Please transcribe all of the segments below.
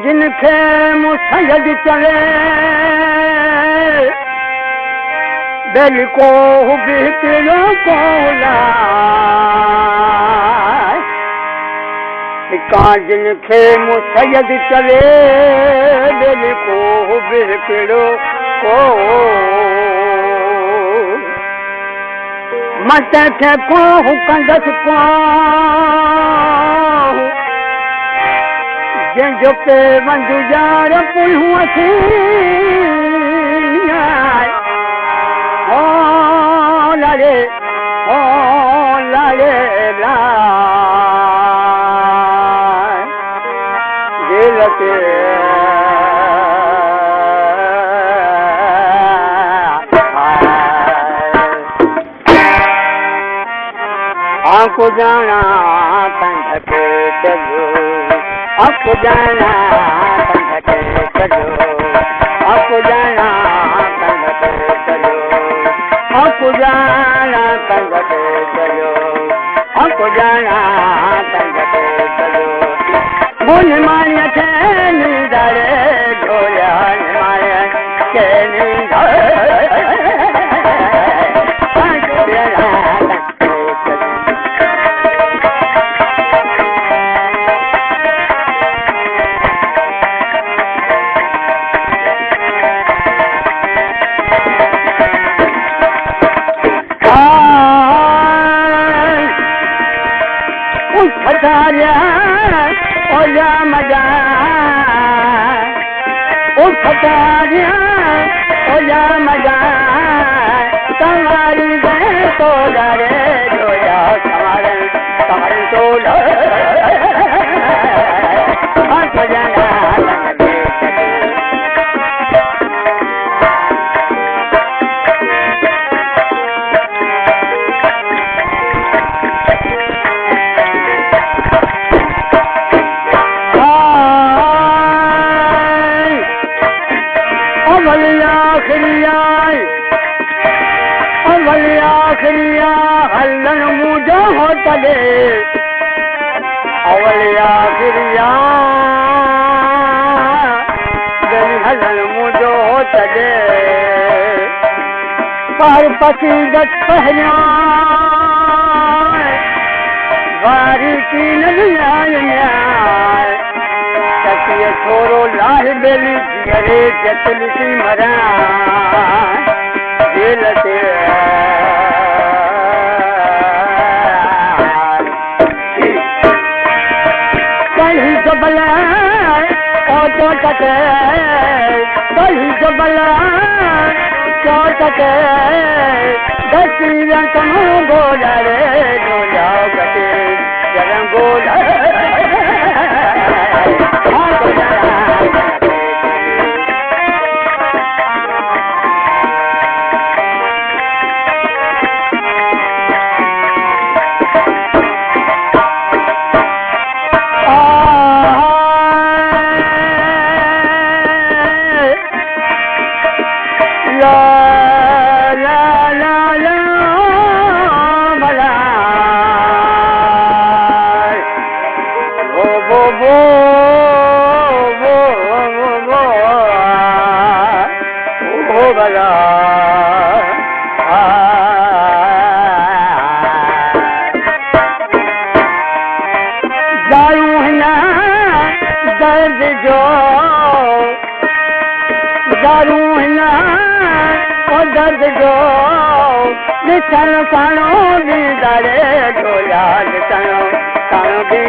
जिनखे मुसैद चले दिल को भी किलो कोला जिनखे मुसैद चले दिल को भी किलो को मत खे को कंदस को जो पे मंजुजार पुलहूं अथी ओ लाले ला दिल के आंखों जाना पंध पे चलो आपको जाना पंध के चलो आपको जाना पंध के चलो आपको जाना पंध के चलो आपको जाना पंध के चलो मुन मारिया थे नींदरे ढोलिया मारिया के नींदरे ओला मजा उठतारिया ओला मजा तुम्हारी गए तो डरे जोया तुम्हारे तो आखिरिया हलन मुझो हो चले अवलिया आखिरिया गली हलन मुझो हो चले पर पसी गत पहलिया वारी की नदिया तकिए छोरो लाह बेली जिगरे जतली की मरा दिल से जबल तो टके कहीं जबल चोटके दसी रंग गोला रे गोला गते जरम गोला बला दारू हिना दर्द जो दारू हिना ओ दर्द जो निचन साणो दीदारे ढोला निचन साणो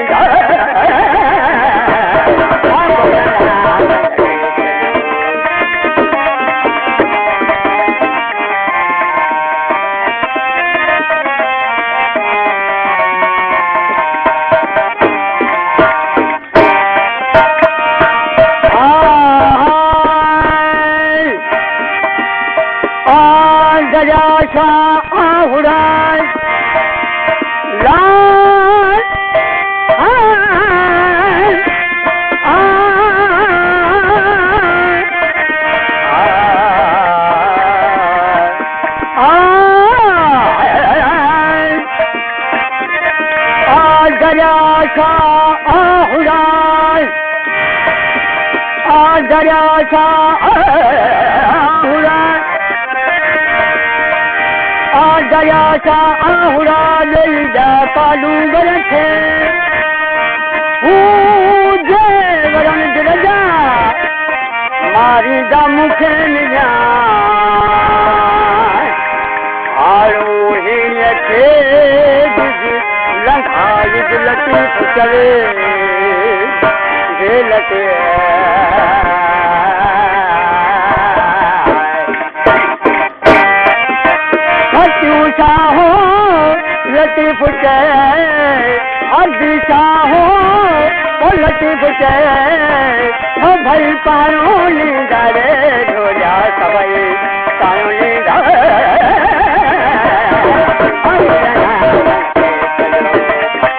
दरिया आहुराय लाल दरिया आहुराय दरिया आहुराय दया सा आहुरा लईदा पालू गरखे जे वरन दिलजा मारी दा मुखे निया आलो ही के लंघाई लटी चले लटे हो लटी फुटे दिशा हो लटी फुटे ओ भाई पारो लींदा रे ढोलिया सभई पारो लींदा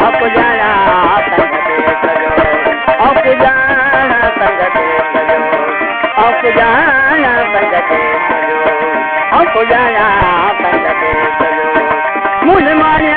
अप जाना संग पे चलो अप जाना संग पे चलो अप जाना संग पे चलो अप जाना संग पे चलो मुझ माने